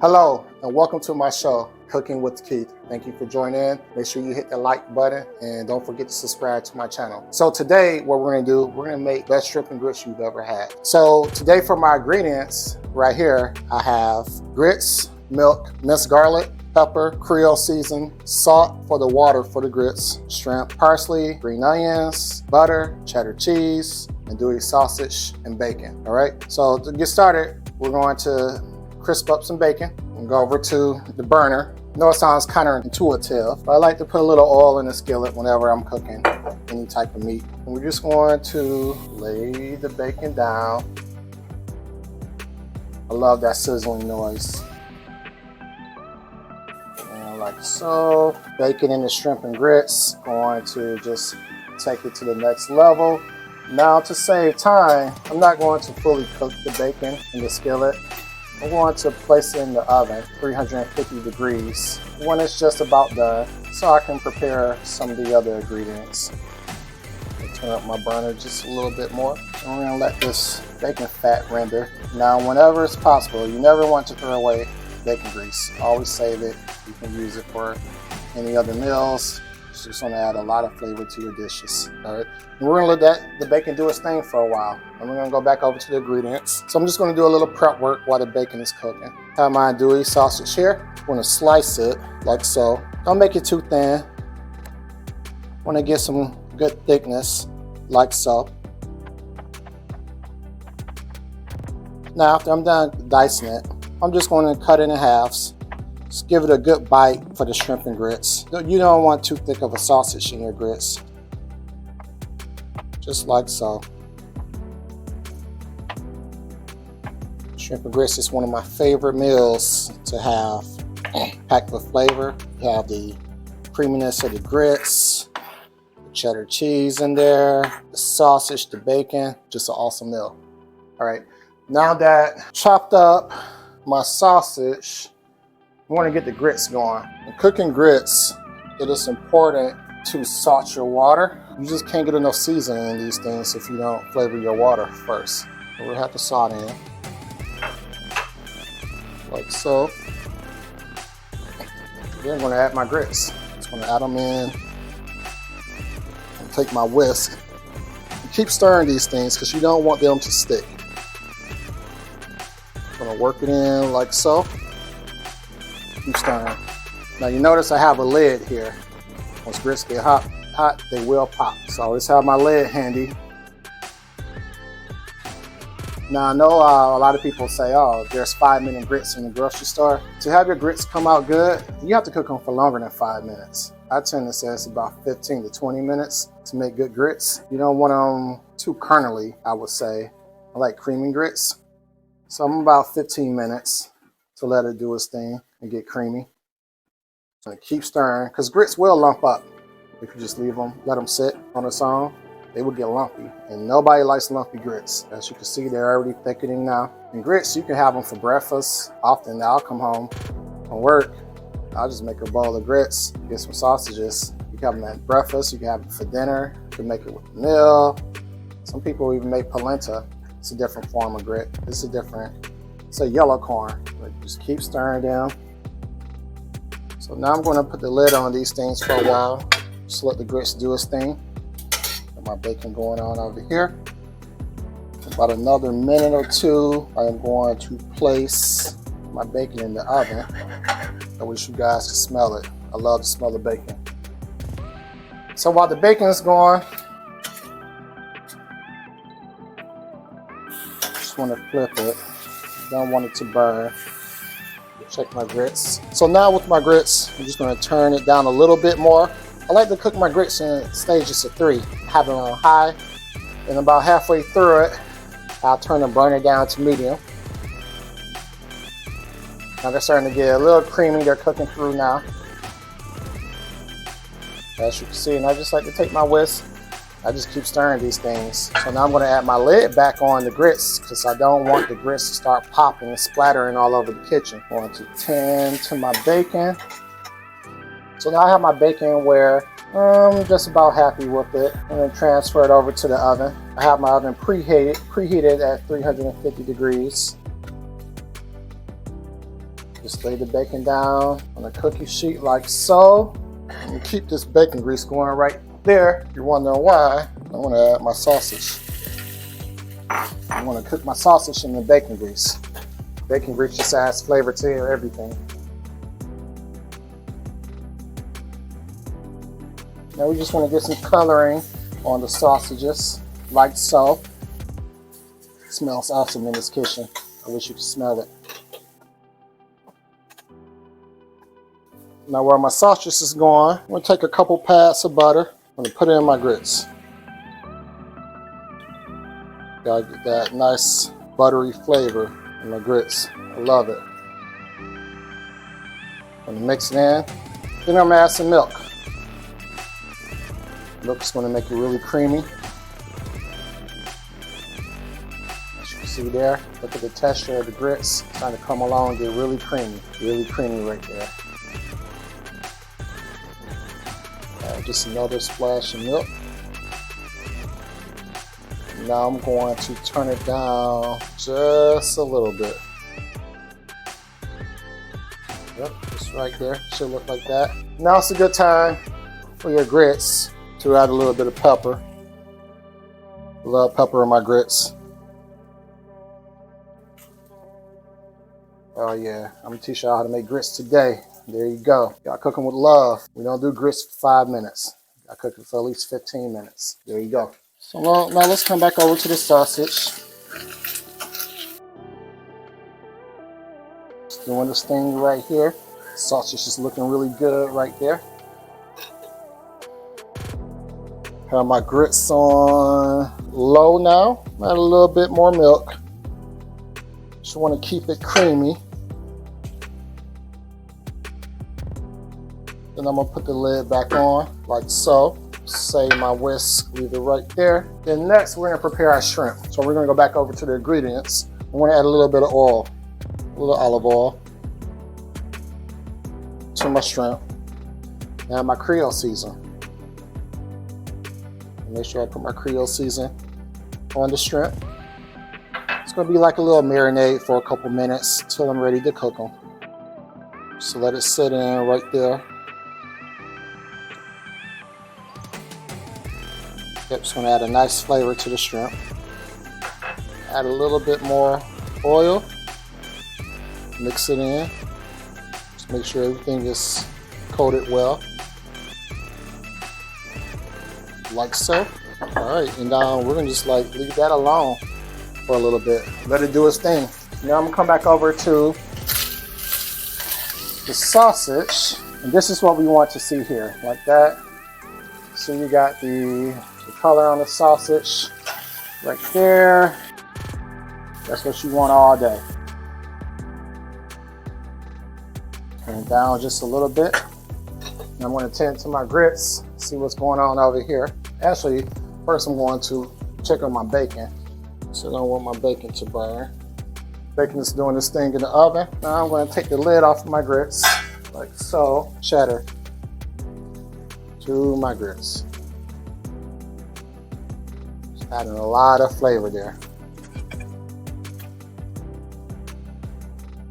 Hello and welcome to my show, Cooking with Keith. Thank you for joining in. Make sure you hit the like button and don't forget to subscribe to my channel. So today what we're gonna do, we're gonna make best shrimp and grits you've ever had. So today for my ingredients, right here, I have grits, milk, minced garlic, pepper, Creole season, salt for the water for the grits, shrimp, parsley, green onions, butter, cheddar cheese, andouille sausage, and bacon. All right, so to get started, we're going to crisp up some bacon and go over to the burner. I know it sounds counterintuitive, but I like to put a little oil in the skillet whenever I'm cooking any type of meat. And we're just going to lay the bacon down. I love that sizzling noise. And like so, bacon and the shrimp and grits, going to just take it to the next level. Now to save time, I'm not going to fully cook the bacon in the skillet. I'm going to place it in the oven, 350 degrees, when it's just about done, so I can prepare some of the other ingredients. I'll turn up my burner just a little bit more. And we're gonna let this bacon fat render. Now, whenever it's possible, you never want to throw away bacon grease. Always save it. You can use it for any other meals. It's just gonna add a lot of flavor to your dishes. All right, and we're gonna let the bacon do its thing for a while, and we're gonna go back over to the ingredients. So I'm just gonna do a little prep work while the bacon is cooking. I have my andouille sausage here. I'm gonna slice it like so. Don't make it too thin. I wanna get some good thickness, like so. Now after I'm done dicing it, I'm just gonna cut it in halves. Just give it a good bite for the shrimp and grits. You don't want too thick of a sausage in your grits. Just like so. Shrimp and grits is one of my favorite meals to have. Packed with flavor. You have the creaminess of the grits, the cheddar cheese in there, the sausage, the bacon. Just an awesome meal. All right, now that chopped up my sausage, I want to get the grits going. In cooking grits, it is important to salt your water. You just can't get enough seasoning in these things if you don't flavor your water first. So we'll have to salt in, like so. Then I'm going to add my grits. Just going to add them in and take my whisk. And keep stirring these things because you don't want them to stick. I'm going to work it in like so. Keep stirring. Now you notice I have a lid here. Once grits get hot, they will pop. So I always have my lid handy. Now I know a lot of people say, oh, there's 5-minute grits in the grocery store. To have your grits come out good, you have to cook them for longer than 5 minutes. I tend to say it's about 15 to 20 minutes to make good grits. You don't want them too kernely, I would say. I like creamy grits. So I'm about 15 minutes to let it do its thing and get creamy. So keep stirring, because grits will lump up if you just leave them, let them sit on its own. They will get lumpy, and nobody likes lumpy grits. As you can see, they're already thickening now. And grits, you can have them for breakfast. Often I'll come home from work, I'll just make a bowl of grits, get some sausages. You can have them at breakfast, you can have them for dinner, you can make it with a meal. Some people even make polenta. It's a different form of grit. It's a yellow corn. Just keep stirring them. So now I'm going to put the lid on these things for a while. Just let the grits do its thing. Got my bacon going on over here. About another minute or two, I am going to place my bacon in the oven. I wish you guys could smell it. I love the smell of bacon. So while the bacon is going, just want to flip it. Don't want it to burn. Check my grits. So now with my grits, I'm just going to turn it down a little bit more. I like to cook my grits in stages of 3. Have it on high, and about halfway through it, I'll turn the burner down to medium. Now they're starting to get a little creamy. They're cooking through now. As you can see, and I just like to take my whisk. I just keep stirring these things. So now I'm going to add my lid back on the grits because I don't want the grits to start popping and splattering all over the kitchen. I'm going to tend to my bacon. So now I have my bacon where I'm just about happy with it. I'm going to transfer it over to the oven. I have my oven preheated at 350 degrees. Just lay the bacon down on a cookie sheet like so. And keep this bacon grease going right there. You're wondering why. I want to add my sausage. I want to cook my sausage in the bacon grease. Bacon grease just adds flavor to everything. Now we just want to get some coloring on the sausages, like so. It smells awesome in this kitchen. I wish you could smell it. Now where my sausage is going, I'm going to take a couple pads of butter. I'm going to put it in my grits. Gotta get that nice buttery flavor in my grits. I love it. I'm going to mix it in. Then I'm going to add some milk. Milk's going to make it really creamy. As you can see there, look at the texture of the grits. It's trying to come along and get really creamy right there. Just another splash of milk. Now I'm going to turn it down just a little bit. Yep, just right there. Should look like that. Now it's a good time for your grits to add a little bit of pepper. I love pepper in my grits. Oh yeah, I'm gonna teach y'all how to make grits today. There you go. Y'all cook them with love. We don't do grits for 5 minutes. I cook it for at least 15 minutes. There you go. So now let's come back over to the sausage. Just doing this thing right here. Sausage is looking really good right there. Have my grits on low now. Add a little bit more milk. Just want to keep it creamy. Then I'm gonna put the lid back on like so. Save my whisk, leave it right there. Then next we're gonna prepare our shrimp. So we're gonna go back over to the ingredients. I'm gonna add a little bit of oil, a little olive oil to my shrimp. Now my Creole season. Make sure I put my Creole season on the shrimp. It's gonna be like a little marinade for a couple minutes till I'm ready to cook them. So let it sit in right there. Yep, just gonna add a nice flavor to the shrimp. Add a little bit more oil. Mix it in. Just make sure everything is coated well. Like so. Alright, and now we're gonna just like leave that alone for a little bit. Let it do its thing. Now I'm gonna come back over to the sausage. And this is what we want to see here, like that. So you got the color on the sausage right there. That's what you want all day. Turn it down just a little bit. And I'm going to tend to my grits, see what's going on over here. Actually, first I'm going to check on my bacon. So I don't want my bacon to burn. Bacon is doing this thing in the oven. Now I'm going to take the lid off of my grits, like so. Cheddar to my grits. Just adding a lot of flavor there.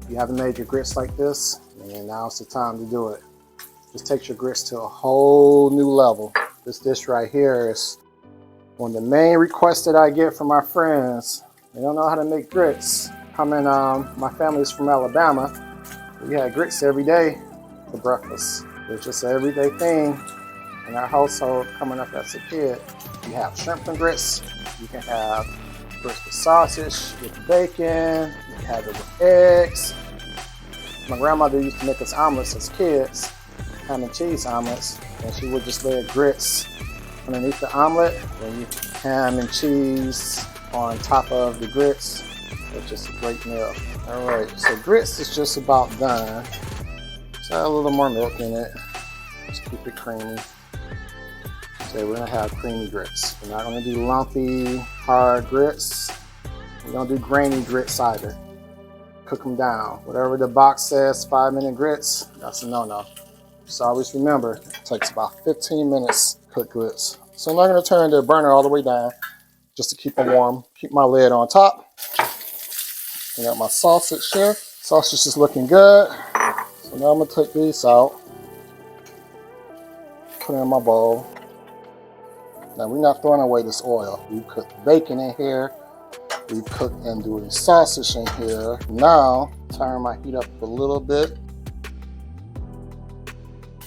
If you haven't made your grits like this, and now's the time to do it. Just takes your grits to a whole new level. This dish right here is one of the main requests that I get from my friends. They don't know how to make grits. My family's from Alabama. We had grits every day for breakfast. It's just an everyday thing in our household coming up as a kid. You have shrimp and grits. You can have grits with sausage, with bacon. You can have it with eggs. My grandmother used to make us omelets as kids, ham and cheese omelets, and she would just lay grits underneath the omelet, and you ham and cheese on top of the grits. It's just a great meal. All right, so grits is just about done. Just add a little more milk in it. Just keep it creamy. So we're gonna have creamy grits. We're not gonna do lumpy, hard grits. We don't do grainy grits either. Cook them down. Whatever the box says, 5-minute grits, that's a no-no. Just always remember, it takes about 15 minutes to cook grits. So I'm not gonna turn the burner all the way down just to keep them warm. Keep my lid on top. I got my sausage here. Sausage is looking good. So now I'm gonna take these out, put it in my bowl. Now we're not throwing away this oil. We cooked bacon in here. We cooked andouille sausage in here. Now, turn my heat up a little bit.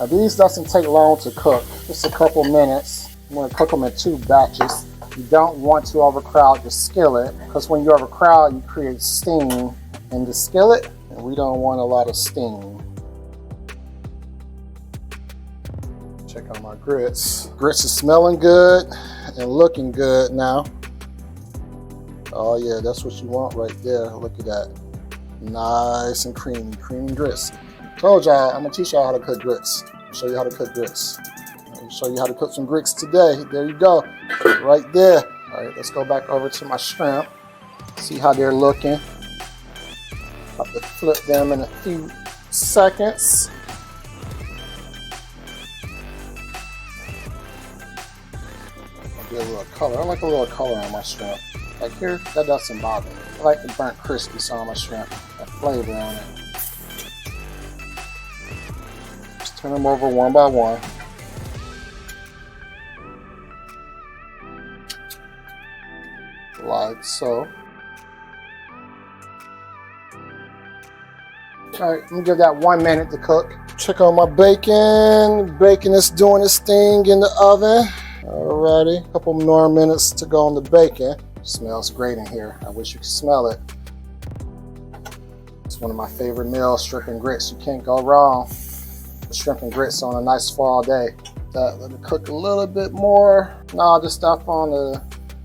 Now these doesn't take long to cook, just a couple minutes. I'm gonna cook them in 2 batches. You don't want to overcrowd the skillet, because when you overcrowd, you create steam in the skillet, and we don't want a lot of steam. Check out my grits. Grits are smelling good and looking good now. Oh yeah, that's what you want right there. Look at that. Nice and creamy grits. Told y'all, I'm gonna teach y'all how to cook grits. I'll show you how to cook grits. I'll show you how to cook some grits today. There you go, right there. All right, let's go back over to my shrimp. See how they're looking. About to flip them in a few seconds. I'll get a little color. I like a little color on my shrimp. Like here, that doesn't bother me. I like the burnt crispy on my shrimp. That flavor on it. Just turn them over one by one. Like so. Alright, I'm gonna give that 1 minute to cook. Check out my bacon. Bacon is doing its thing in the oven. Alrighty, a couple more minutes to go on the bacon. Smells great in here. I wish you could smell it. It's one of my favorite meals, shrimp and grits. You can't go wrong with shrimp and grits on a nice fall day. Let it cook a little bit more. All the stuff on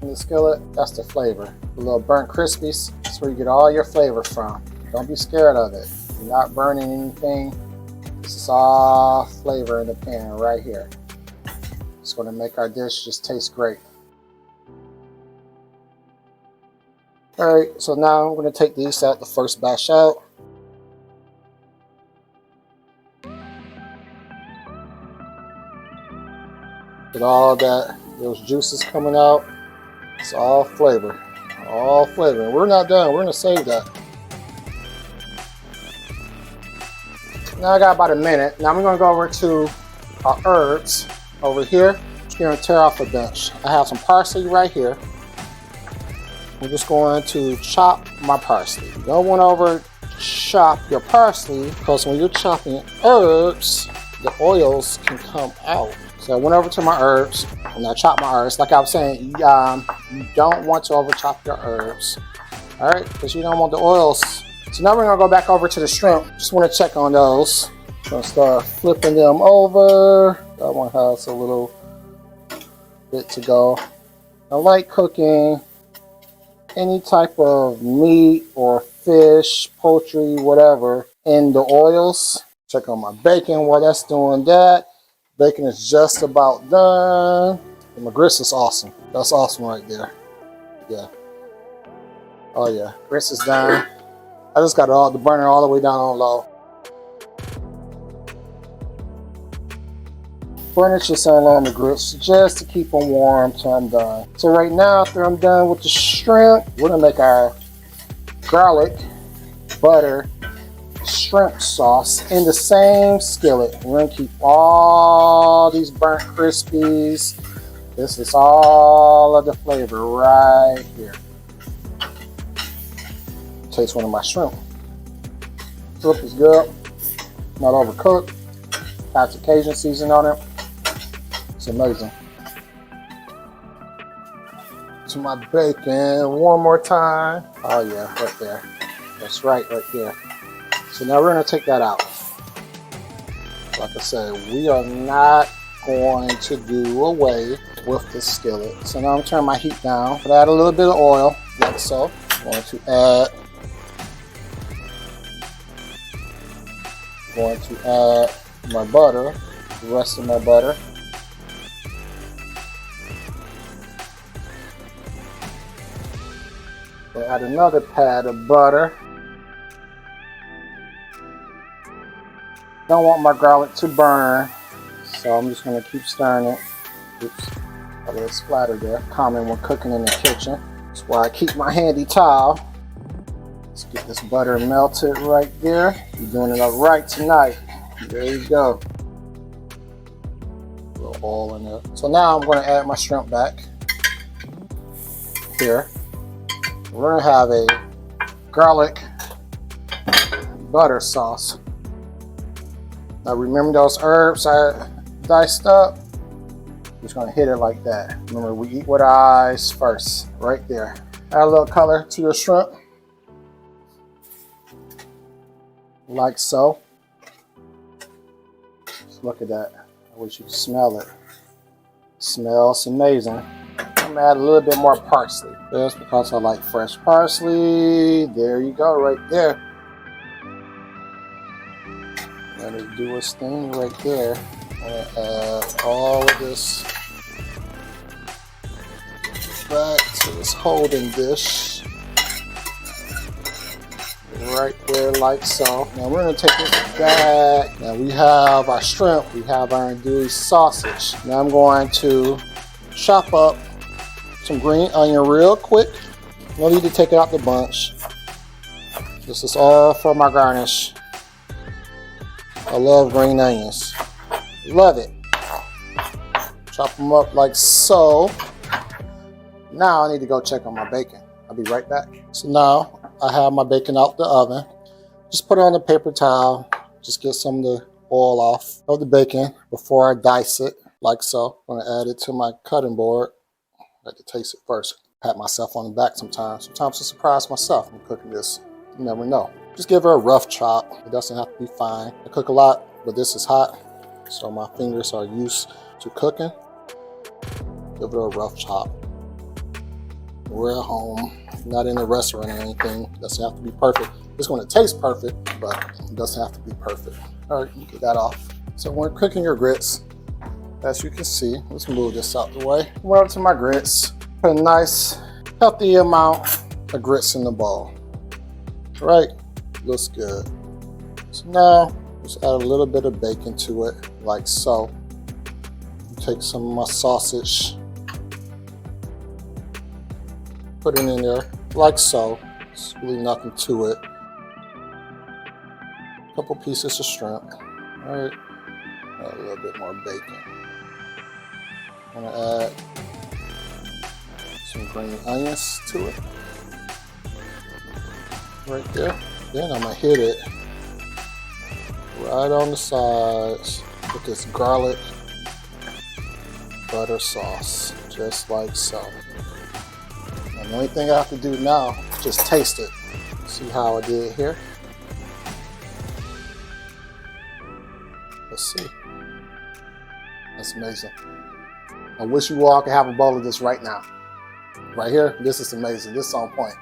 the skillet, that's the flavor. The little burnt crispies, that's where you get all your flavor from. Don't be scared of it. You're not burning anything. This is all flavor in the pan right here. It's going to make our dish just taste great. All right, so now I'm going to take these out, the first batch out. Get all those juices coming out. It's all flavor, all flavor. And we're not done, we're going to save that. Now I got about a minute. Now I'm going to go over to our herbs over here. Just going to tear off a bunch. I have some parsley right here. I'm just going to chop my parsley. You don't want to over chop your parsley, because when you're chopping herbs, the oils can come out. So I went over to my herbs and I chopped my herbs. Like I was saying, you don't want to over chop your herbs. All right, because you don't want the oils. So now we're gonna go back over to the shrimp. Just want to check on those. I'm gonna start flipping them over. That one has a little bit to go. I like cooking any type of meat or fish, poultry, whatever, in the oils. Check on my bacon while that's doing that. Bacon is just about done. And my grits is awesome. That's awesome right there. Yeah. Oh yeah, grits is done. I just got the burner all the way down on low. Burn it just on low on the grits just to keep them warm till I'm done. So right now, after I'm done with the shrimp, we're gonna make our garlic, butter, shrimp sauce in the same skillet. We're gonna keep all these burnt crispies. This is all of the flavor right here. Taste one of my shrimp. Shrimp is good, not overcooked. Has Cajun seasoning on it. It's amazing. To my bacon one more time. Oh yeah, right there. That's right there. So now we're gonna take that out. Like I said, we are not going to do away with the skillet. So now I'm turning my heat down. But add a little bit of oil, like so. I'm going to add my butter, the rest of my butter. We'll add another pad of butter. Don't want my garlic to burn, so I'm just going to keep stirring it. Oops, a little splatter there. Common when cooking in the kitchen. That's why I keep my handy towel. Let's get Get this butter melted right there. You're doing it all right tonight. There you go. A little oil in there. So now I'm going to add my shrimp back here. We're going to have a garlic butter sauce. Now remember those herbs I diced up? Just going to hit it like that. Remember, we eat with our eyes first, right there. Add a little color to your shrimp, like so. Just look at that. I wish you could smell it. Smells amazing. I'm gonna add a little bit more parsley. Just because I like fresh parsley. There you go, right there. Let it do its thing right there. I'm gonna add all of this back to this holding dish. Right there, like so. Now we're gonna take this back. Now we have our shrimp, we have our andouille sausage. Now I'm going to chop up some green onion real quick. No need to take it out the bunch. This is all for my garnish. I love green onions. Love it. Chop them up like so. Now I need to go check on my bacon. I'll be right back. So now I have my bacon out the oven. Just put it on a paper towel. Just get some of the oil off of the bacon before I dice it, like so. I'm gonna add it to my cutting board. I like to taste it first. Pat myself on the back sometimes. Sometimes I surprise myself when cooking this. You never know. Just give her a rough chop. It doesn't have to be fine. I cook a lot, but this is hot, so my fingers are used to cooking. Give it a rough chop. We're at home, not in a restaurant or anything. It doesn't have to be perfect. It's going to taste perfect, but it doesn't have to be perfect. All right, you get that off. So when cooking your grits, as you can see, let's move this out the way. Well, to my grits, put a nice, healthy amount of grits in the bowl. Right, looks good. So now, just add a little bit of bacon to it, like so. Take some of my sausage, put it in there, like so. It's really nothing to it. A couple pieces of shrimp. All right, add a little bit more bacon. I'm gonna add some green onions to it, right there. Then I'm gonna hit it right on the sides with this garlic butter sauce, just like so. And the only thing I have to do now is just taste it. See how I did here? Let's see. That's amazing. I wish you all could have a bowl of this right now. Right here, this is amazing. This is on point.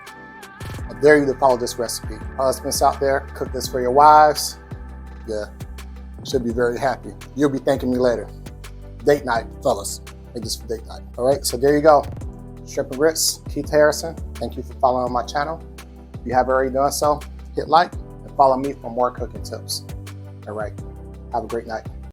I dare you to follow this recipe. Husbands out there, cook this for your wives. Yeah, should be very happy. You'll be thanking me later. Date night, fellas. Make this for date night. All right, so there you go. Shrimp and Grits, Keith Harrison. Thank you for following my channel. If you haven't already done so, hit like and follow me for more cooking tips. All right, have a great night.